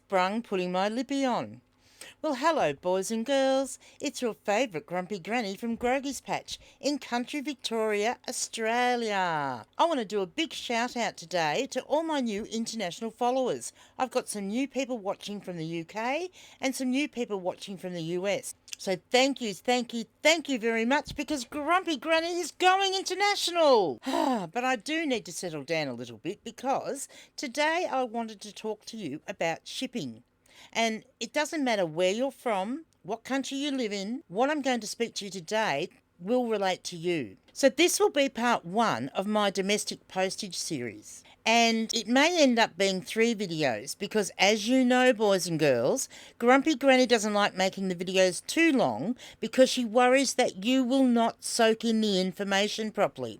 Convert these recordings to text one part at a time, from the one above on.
sprung putting my lippy on. Well, hello, boys and girls. It's your favourite grumpy granny from Grogy's Patch in country Victoria, Australia. I want to do a big shout out today to all my new international followers. I've got some new people watching from the UK and some new people watching from the US. So thank you very much, because Grumpy Granny is going international. But I do need to settle down a little bit, because today I wanted to talk to you about shipping. And it doesn't matter where you're from, what country you live in, what I'm going to speak to you today will relate to you. So this will be part 1 of my domestic postage series. And it may end up being 3 videos, because as you know, boys and girls, Grumpy Granny doesn't like making the videos too long, because she worries that you will not soak in the information properly.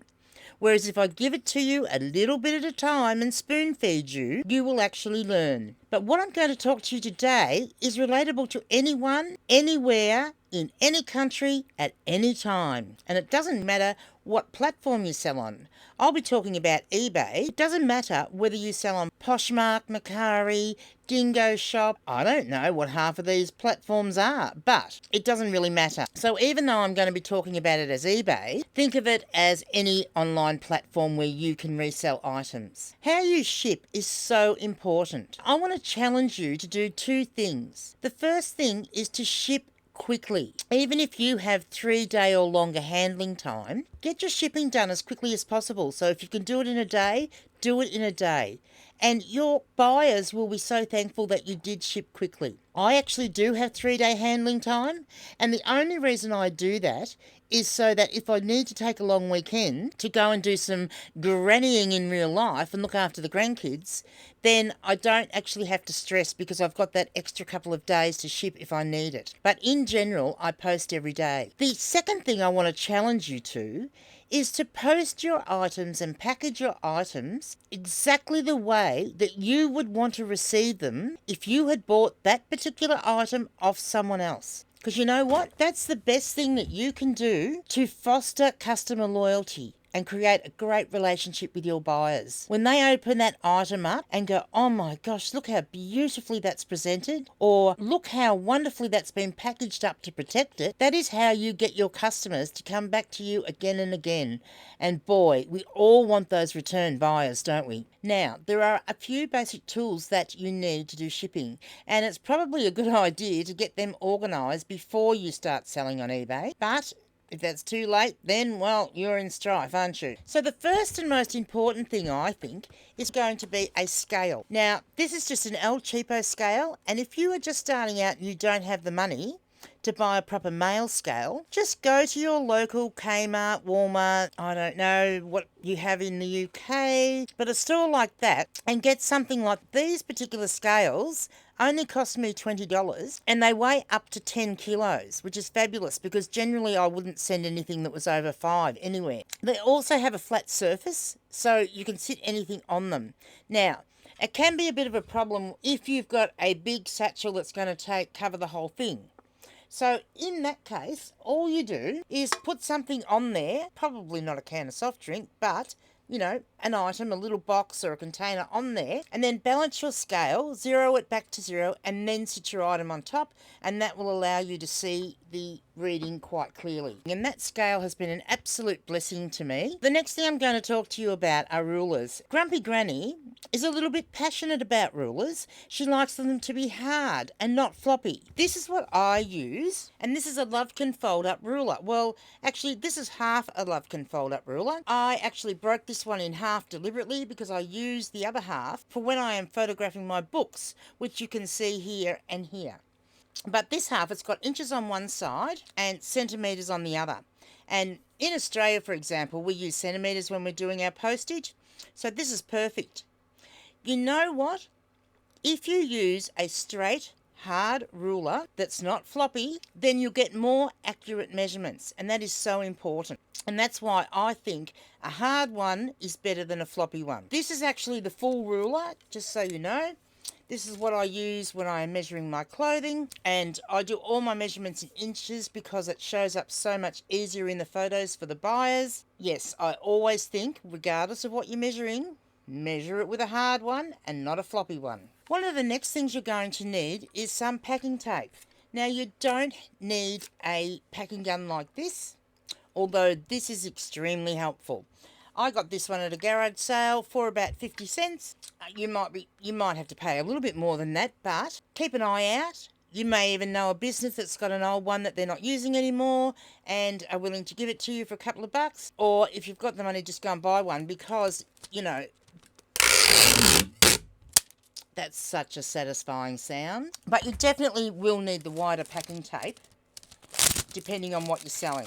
Whereas if I give it to you a little bit at a time and spoon feed you, you will actually learn. But what I'm going to talk to you today is relatable to anyone, anywhere, in any country, at any time. And it doesn't matter what platform you sell on. I'll be talking about eBay. It doesn't matter whether you sell on Poshmark, Mercari, Dingo Shop. I don't know what half of these platforms are, but it doesn't really matter. So even though I'm going to be talking about it as eBay, think of it as any online platform where you can resell items. How you ship is so important. I want to challenge you to do 2 things. The first thing is to ship quickly. Even if you have 3-day or longer handling time, get your shipping done as quickly as possible. So if you can do it in a day, do it in a day. And your buyers will be so thankful that you did ship quickly. I actually do have 3-day handling time, and the only reason I do that is so that if I need to take a long weekend to go and do some grannying in real life and look after the grandkids, then I don't actually have to stress, because I've got that extra couple of days to ship if I need it. But in general, I post every day. The second thing I want to challenge you to is to post your items and package your items exactly the way that you would want to receive them if you had bought that particular item off someone else. Because you know what? That's the best thing that you can do to foster customer loyalty and create a great relationship with your buyers. When they open that item up and go, oh my gosh, look how beautifully that's presented, or look how wonderfully that's been packaged up to protect it, that is how you get your customers to come back to you again and again. And boy, we all want those return buyers, don't we? Now, there are a few basic tools that you need to do shipping, and it's probably a good idea to get them organised before you start selling on eBay. But if that's too late, then, well, you're in strife, aren't you? So the first and most important thing, I think, is going to be a scale. Now, this is just an El Cheapo scale, and if you are just starting out and you don't have the money to buy a proper male scale, just go to your local Kmart, Walmart, I don't know what you have in the UK, but a store like that, and get something like these particular scales. Only cost me $20, and they weigh up to 10 kilos, which is fabulous, because generally I wouldn't send anything that was over 5 anywhere. They also have a flat surface, so you can sit anything on them. Now, it can be a bit of a problem if you've got a big satchel that's going to cover the whole thing. So in that case, all you do is put something on there, probably not a can of soft drink, but you know, an item, a little box or a container on there, and then balance your scale, zero it back to 0, and then sit your item on top, and that will allow you to see the reading quite clearly. And that scale has been an absolute blessing to me. The next thing I'm going to talk to you about are rulers. Grumpy Granny is a little bit passionate about rulers. She likes them to be hard and not floppy. This is what I use, and this is a Lovekin fold-up ruler. Well, actually, this is half a Lovekin fold-up ruler. I actually broke this one in half deliberately because I use the other half for when I am photographing my books, which you can see here and here. But this half, it's got inches on one side and centimetres on the other. And in Australia, for example, we use centimetres when we're doing our postage. So this is perfect. You know what? If you use a straight, hard ruler that's not floppy, then you'll get more accurate measurements. And that is so important. And that's why I think a hard one is better than a floppy one. This is actually the full ruler, just so you know. This is what I use when I am measuring my clothing, and I do all my measurements in inches because it shows up so much easier in the photos for the buyers. Yes, I always think, regardless of what you're measuring, measure it with a hard one and not a floppy one. One of the next things you're going to need is some packing tape. Now, you don't need a packing gun like this, although this is extremely helpful. I got this one at a garage sale for about 50 cents. You might have to pay a little bit more than that, but keep an eye out. You may even know a business that's got an old one that they're not using anymore and are willing to give it to you for a couple of bucks. Or if you've got the money, just go and buy one, because, you know, that's such a satisfying sound. But you definitely will need the wider packing tape, depending on what you're selling.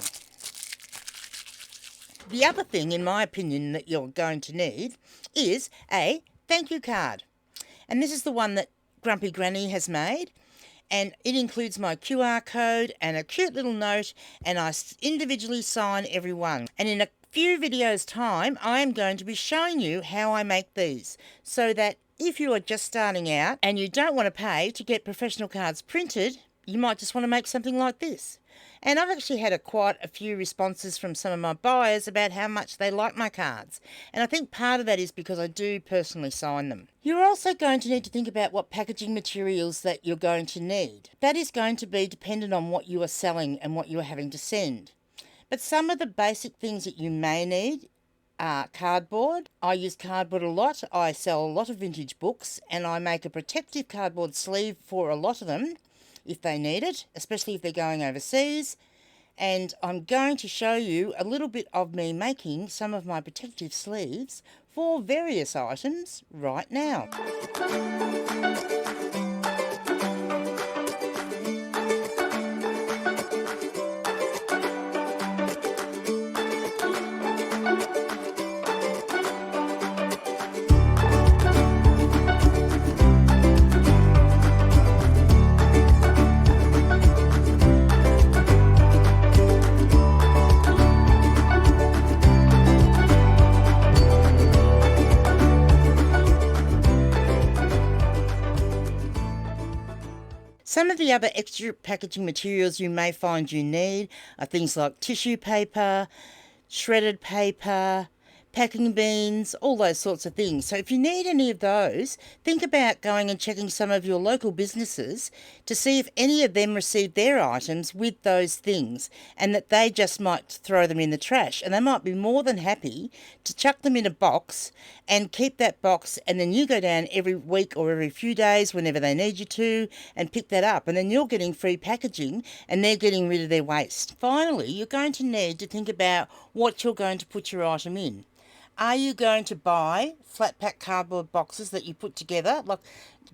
The other thing, in my opinion, that you're going to need is a thank you card. And this is the one that Grumpy Granny has made. And it includes my QR code and a cute little note, and I individually sign every one. And in a few videos' time, I am going to be showing you how I make these, so that if you are just starting out and you don't want to pay to get professional cards printed, you might just want to make something like this. And I've actually had quite a few responses from some of my buyers about how much they like my cards. And I think part of that is because I do personally sign them. You're also going to need to think about what packaging materials that you're going to need. That is going to be dependent on what you are selling and what you are having to send. But some of the basic things that you may need are cardboard. I use cardboard a lot. I sell a lot of vintage books, and I make a protective cardboard sleeve for a lot of them if they need it, especially if they're going overseas. And I'm going to show you a little bit of me making some of my protective sleeves for various items right now. Some of the other extra packaging materials you may find you need are things like tissue paper, shredded paper, packing beans, all those sorts of things. So if you need any of those, think about going and checking some of your local businesses to see if any of them receive their items with those things, and that they just might throw them in the trash. And they might be more than happy to chuck them in a box and keep that box, and then you go down every week or every few days whenever they need you to and pick that up, and then you're getting free packaging and they're getting rid of their waste. Finally, you're going to need to think about what you're going to put your item in. Are you going to buy flat pack cardboard boxes that you put together like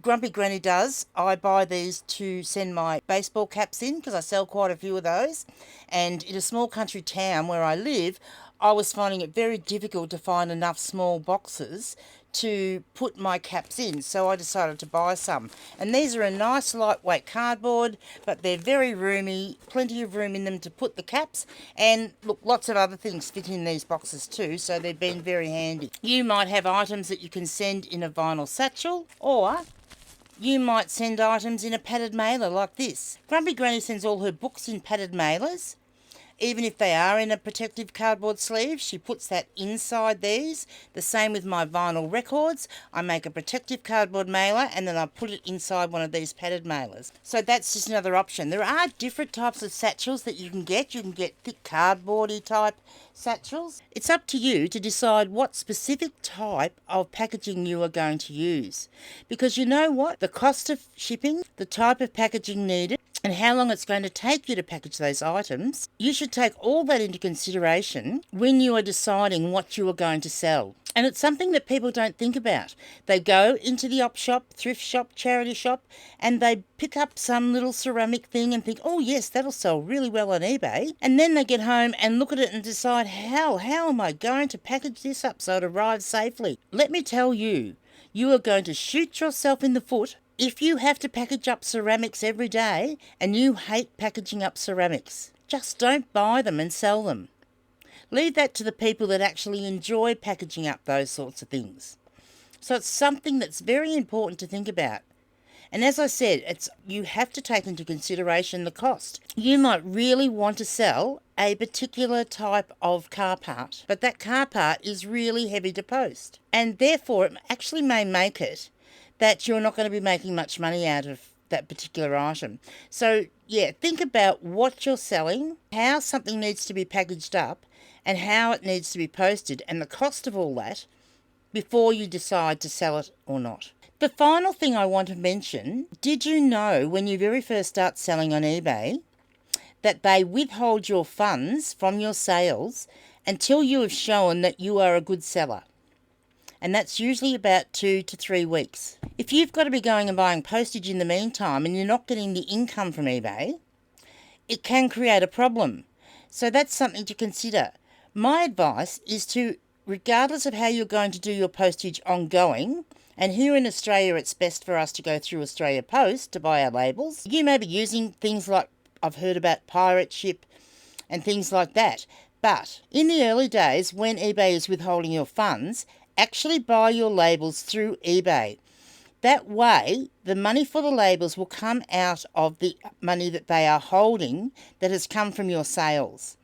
Grumpy Granny does? I buy these to send my baseball caps in because I sell quite a few of those. And in a small country town where I live, I was finding it very difficult to find enough small boxes to put my caps in, so I decided to buy some. And these are a nice lightweight cardboard, but they're very roomy, plenty of room in them to put the caps, and look, lots of other things fit in these boxes too, so they've been very handy. You might have items that you can send in a vinyl satchel, or you might send items in a padded mailer like this. Grumpy Granny sends all her books in padded mailers. Even if they are in a protective cardboard sleeve, she puts that inside these. The same with my vinyl records. I make a protective cardboard mailer and then I put it inside one of these padded mailers. So that's just another option. There are different types of satchels that you can get. You can get thick cardboardy type satchels. It's up to you to decide what specific type of packaging you are going to use. Because you know what? The cost of shipping, the type of packaging needed, and how long it's going to take you to package those items, you should take all that into consideration when you are deciding what you are going to sell. And it's something that people don't think about. They go into the op shop, thrift shop, charity shop, and they pick up some little ceramic thing and think, oh yes, that'll sell really well on eBay. And then they get home and look at it and decide, how am I going to package this up so it arrives safely? Let me tell you, you are going to shoot yourself in the foot if you have to package up ceramics every day and you hate packaging up ceramics. Just don't buy them and sell them. Leave that to the people that actually enjoy packaging up those sorts of things. So it's something that's very important to think about. And as I said, you have to take into consideration the cost. You might really want to sell a particular type of car part, but that car part is really heavy to post. And therefore, it actually may make it that you're not going to be making much money out of that particular item. So, yeah, think about what you're selling, how something needs to be packaged up, and how it needs to be posted, and the cost of all that before you decide to sell it or not. The final thing I want to mention, did you know when you very first start selling on eBay that they withhold your funds from your sales until you have shown that you are a good seller? And that's usually about 2 to 3 weeks. If you've got to be going and buying postage in the meantime and you're not getting the income from eBay, it can create a problem. So that's something to consider. My advice is to, regardless of how you're going to do your postage ongoing, and here in Australia it's best for us to go through Australia Post to buy our labels. You may be using things like, I've heard about pirate ship and things like that. But in the early days when eBay is withholding your funds, actually buy your labels through eBay. That way, the money for the labels will come out of the money that they are holding that has come from your sales.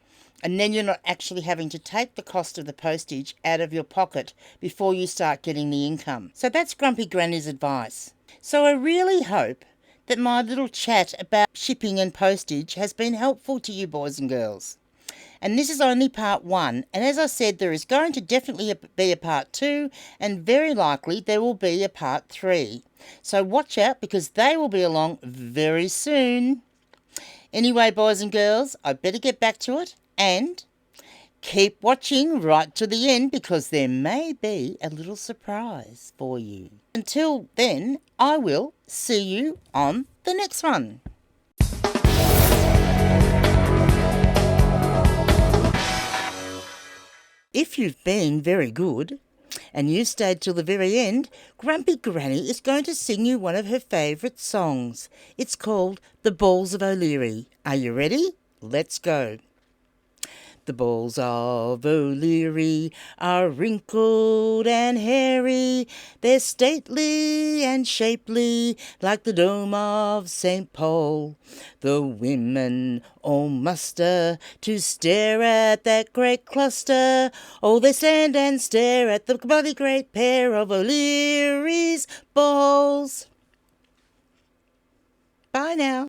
And then you're not actually having to take the cost of the postage out of your pocket before you start getting the income. So that's Grumpy Granny's advice. So I really hope that my little chat about shipping and postage has been helpful to you boys and girls. And this is only part 1, and as I said, there is going to definitely be a part 2, and very likely there will be a part 3. So watch out, because they will be along very soon. Anyway, boys and girls, I better get back to it, and keep watching right to the end, because there may be a little surprise for you. Until then, I will see you on the next one. If you've been very good and you stayed till the very end, Grumpy Granny is going to sing you one of her favourite songs. It's called The Balls of O'Leary. Are you ready? Let's go. The balls of O'Leary are wrinkled and hairy. They're stately and shapely like the dome of St. Paul. The women all muster to stare at that great cluster. Oh, they stand and stare at the bloody great pair of O'Leary's balls. Bye now.